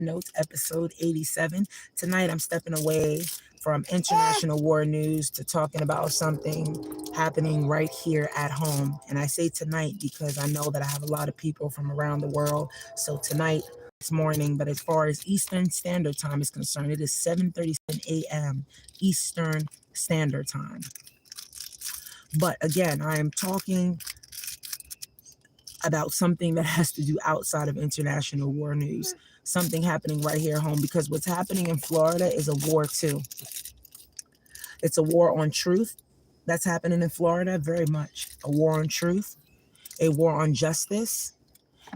Notes, episode 87. Tonight, I'm stepping away from international war news to talking about something happening right here at home. And I say tonight because I know that I have a lot of people from around the world. So tonight, this morning, but as far as Eastern Standard Time is concerned, it is 7:37 a.m. Eastern Standard Time. But again, I am talking about something that has to do outside of international war news, something happening right here at home, because what's happening in Florida is a war too. It's a war on truth that's happening in Florida, very much. A war on truth, a war on justice,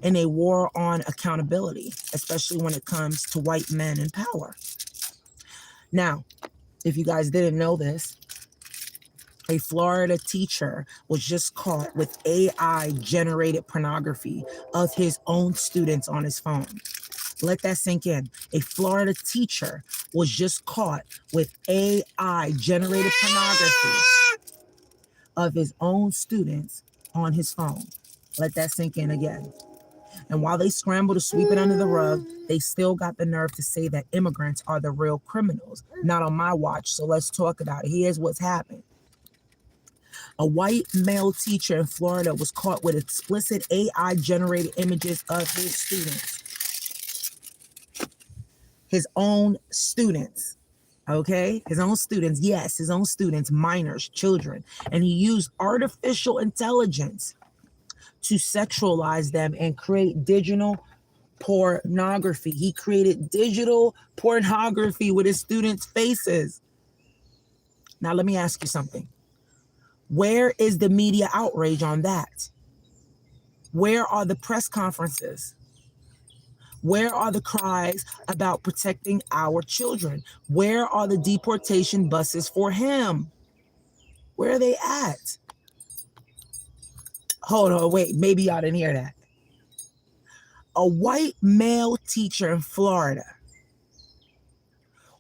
and a war on accountability, especially when it comes to white men in power. Now, if you guys didn't know this, a Florida teacher was just caught with AI-generated pornography of his own students on his phone. Let that sink in. A Florida teacher was just caught with AI-generated pornography of his own students on his phone. Let that sink in again. And while they scramble to sweep it under the rug, they still got the nerve to say that immigrants are the real criminals. Not on my watch, so let's talk about it. Here's what's happened. A white male teacher in Florida was caught with explicit AI-generated images of his students. His own students, okay? His own students, yes, his own students, minors, children. And he used artificial intelligence to sexualize them and create digital pornography. He created digital pornography with his students' faces. Now, let me ask you something. Where is the media outrage on that? Where are the press conferences? Where are the cries about protecting our children? Where are the deportation buses for him? Where are they at? Hold on, wait, maybe y'all didn't hear that. A white male teacher in Florida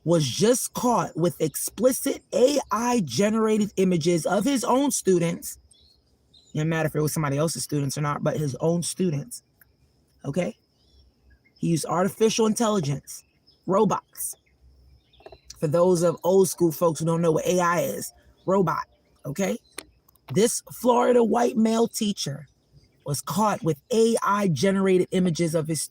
was just caught with explicit AI-generated images of his own students. It didn't matter if it was somebody else's students or not, but his own students, okay? He used artificial intelligence, robots. For those of old school folks who don't know what AI is, robot, okay? This Florida white male teacher was caught with AI-generated images of his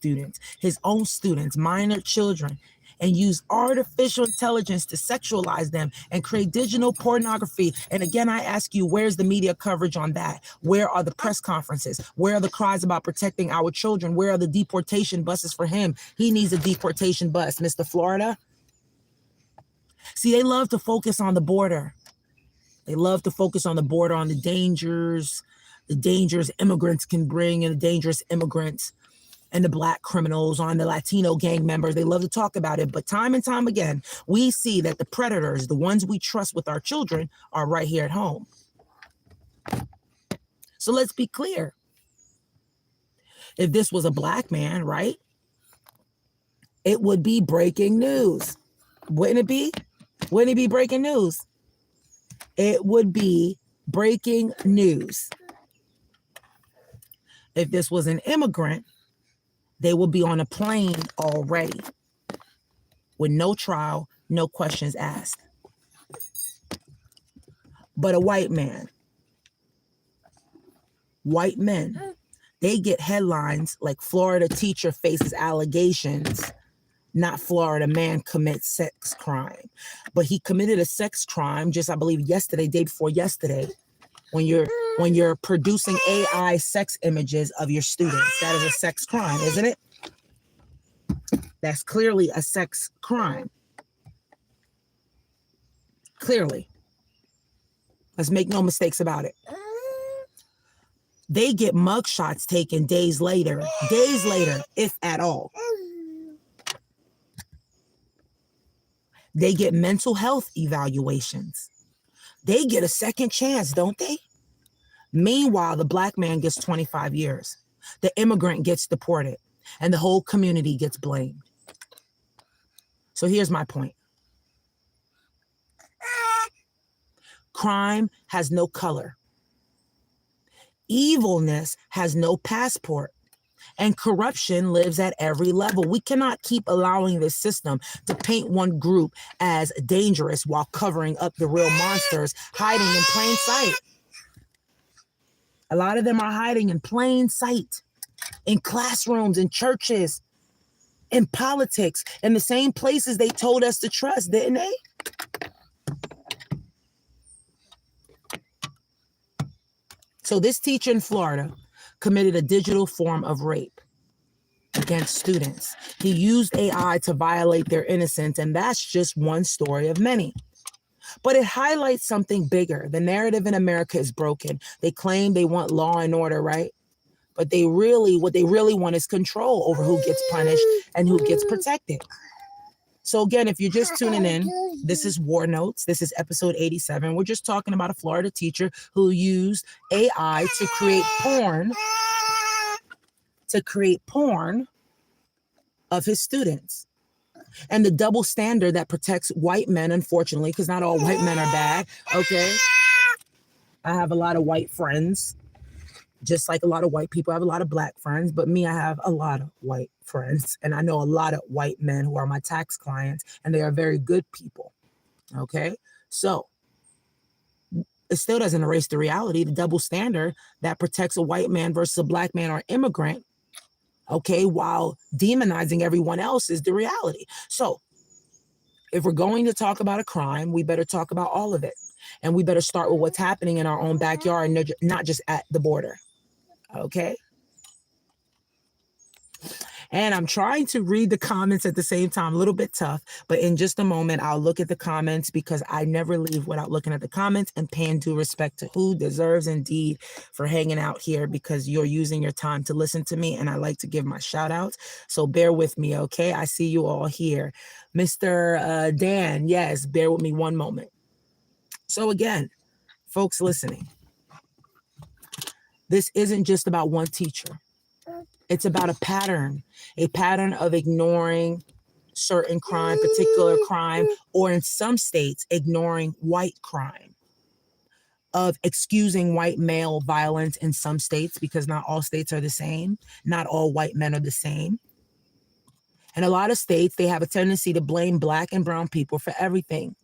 own students, minor children, and used artificial intelligence to sexualize them and create digital pornography. And again, I ask you, where's the media coverage on that? Where are the press conferences? Where are the cries about protecting our children? Where are the deportation buses for him? He needs a deportation bus, Mr. Florida. See, they love to focus on the border. They love to focus on the border, on the dangers immigrants can bring, and the dangerous immigrants and the black criminals, on the Latino gang members. They love to talk about it. But time and time again, we see that the predators, the ones we trust with our children, are right here at home. So let's be clear. If this was a black man, right, it would be breaking news. Wouldn't it be? Wouldn't it be breaking news? It would be breaking news. If this was an immigrant, they will be on a plane already with no trial, no questions asked. But a white man, white men, they get headlines like Florida teacher faces allegations, not Florida man commits sex crime. But he committed a sex crime just, I believe, yesterday, day before yesterday. When you're producing AI sex images of your students, that is a sex crime, isn't it? That's clearly a sex crime. Clearly. Let's make no mistakes about it. They get mugshots taken days later, if at all. They get mental health evaluations. They get a second chance, don't they? Meanwhile, the black man gets 25 years. The immigrant gets deported, and the whole community gets blamed. So here's my point. Crime has no color. Evilness has no passport. And corruption lives at every level. We cannot keep allowing this system to paint one group as dangerous while covering up the real monsters hiding in plain sight. A lot of them are hiding in plain sight, in classrooms, in churches, in politics, in the same places they told us to trust, didn't they? So this teacher in Florida committed a digital form of rape against students. He used AI to violate their innocence, and that's just one story of many. But it highlights something bigger. The narrative in America is broken. They claim they want law and order, right? But what they really want is control over who gets punished and who gets protected. So again, if you're just tuning in, this is War Notes. This is episode 87. We're just talking about a Florida teacher who used AI to create porn of his students. And the double standard that protects white men, unfortunately, because not all white men are bad, okay? I have a lot of white friends, just like a lot of white people. I have a lot of black friends, but me, I have a lot of white friends. And I know a lot of white men who are my tax clients, and they are very good people, okay? So it still doesn't erase the reality, the double standard that protects a white man versus a black man or immigrant, okay, while demonizing everyone else is the reality. So if we're going to talk about a crime, we better talk about all of it. And we better start with what's happening in our own backyard, not just at the border, okay? And I'm trying to read the comments at the same time, a little bit tough, but in just a moment, I'll look at the comments because I never leave without looking at the comments and paying due respect to who deserves indeed for hanging out here because you're using your time to listen to me. And I like to give my shout outs. So bear with me, okay? I see you all here. Mr. Dan, yes, bear with me one moment. So again, folks listening, this isn't just about one teacher. It's about a pattern of ignoring certain crime, particular crime, or in some states, ignoring white crime, of excusing white male violence in some states, because not all states are the same. Not all white men are the same. In a lot of states, they have a tendency to blame black and brown people for everything.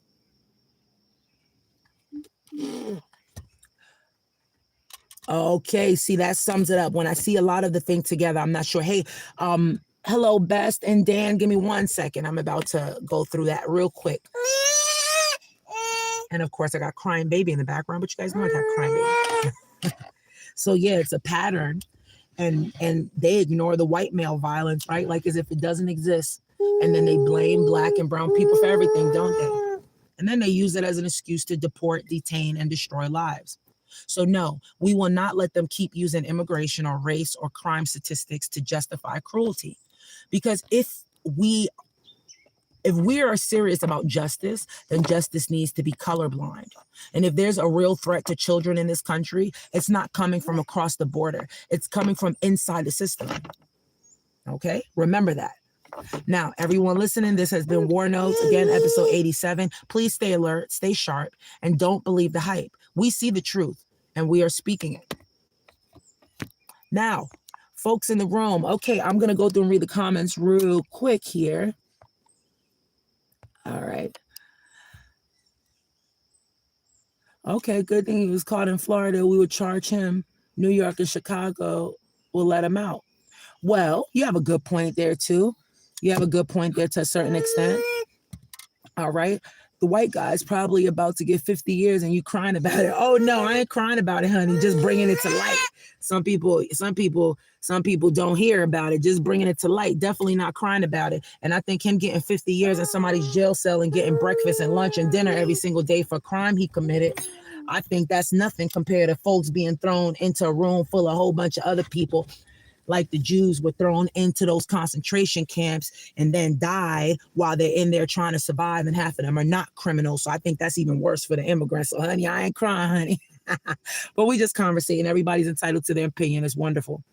Okay, see, that sums it up. When I see a lot of the thing together, I'm not sure. Hey, hello, Best and Dan, give me 1 second. I'm about to go through that real quick. And of course, I got crying baby in the background, but you guys know I got crying baby. So yeah, it's a pattern, and they ignore the white male violence, right? Like as if it doesn't exist. And then they blame black and brown people for everything, don't they? And then they use it as an excuse to deport, detain, and destroy lives. So no, we will not let them keep using immigration or race or crime statistics to justify cruelty. Because if we are serious about justice, then justice needs to be colorblind. And if there's a real threat to children in this country, it's not coming from across the border. It's coming from inside the system. Okay? Remember that. Now, everyone listening, this has been War Notes, again, episode 87. Please stay alert, stay sharp, and don't believe the hype. We see the truth, and we are speaking it. Now, folks in the room, okay, I'm going to go through and read the comments real quick here. All right. Okay, good thing he was caught in Florida. We would charge him. New York and Chicago will let him out. Well, you have a good point there, too. You have a good point there to a certain extent. All right. The white guy's probably about to get 50 years and you crying about it. Oh no, I ain't crying about it, honey. Just bringing it to light. Some people don't hear about it. Just bringing it to light. Definitely not crying about it. And I think him getting 50 years in somebody's jail cell and getting breakfast and lunch and dinner every single day for a crime he committed, I think that's nothing compared to folks being thrown into a room full of a whole bunch of other people, like the Jews were thrown into those concentration camps and then died while they're in there trying to survive, and half of them are not criminals. So I think that's even worse for the immigrants. So honey, I ain't crying, honey. But we just conversating. Everybody's entitled to their opinion. It's wonderful.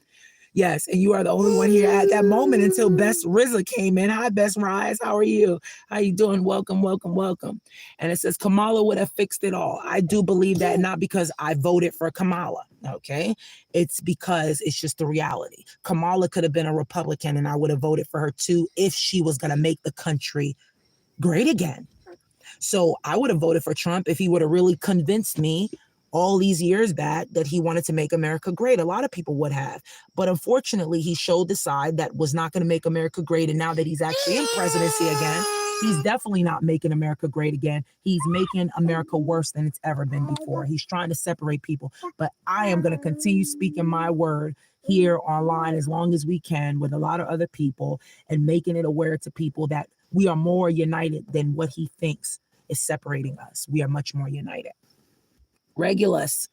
Yes, and you are the only one here at that moment until Best Rizza came in. Hi, Best Rise. How are you? How you doing? Welcome, welcome, welcome. And it says Kamala would have fixed it all. I do believe that, not because I voted for Kamala. Okay, it's because it's just the reality. Kamala could have been a Republican, and I would have voted for her too if she was going to make the country great again. So I would have voted for Trump if he would have really convinced me all these years back that he wanted to make America great. A lot of people would have. But unfortunately, he showed the side that was not going to make America great. And now that he's actually in presidency again, he's definitely not making America great again. He's making America worse than it's ever been before. He's trying to separate people. But I am going to continue speaking my word here online as long as we can with a lot of other people and making it aware to people that we are more united than what he thinks is separating us. We are much more united. Regulus,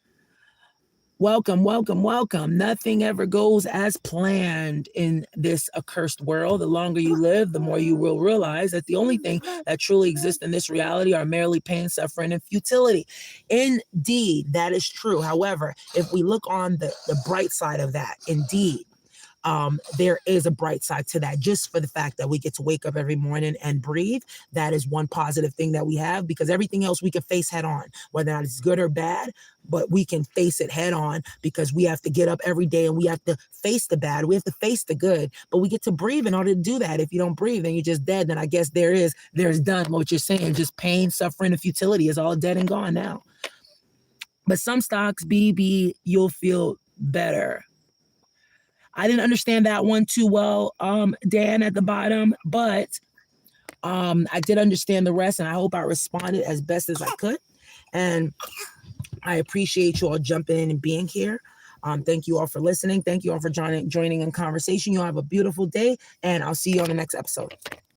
welcome, welcome, welcome. Nothing ever goes as planned in this accursed world. The longer you live, the more you will realize that the only thing that truly exists in this reality are merely pain, suffering, and futility. Indeed, that is true. However, if we look on the bright side of that, indeed, there is a bright side to that, just for the fact that we get to wake up every morning and breathe. That is one positive thing that we have, because everything else we can face head on, whether or not it's good or bad, but we can face it head on because we have to get up every day and we have to face the bad. We have to face the good, but we get to breathe in order to do that. If you don't breathe, then you're just dead. Then I guess there's done what you're saying. Just pain, suffering, and futility is all dead and gone now. But some stocks, BB, you'll feel better. I didn't understand that one too well, Dan, at the bottom, but I did understand the rest, and I hope I responded as best as I could. And I appreciate you all jumping in and being here. Thank you all for listening. Thank you all for joining in conversation. You all have a beautiful day, and I'll see you on the next episode.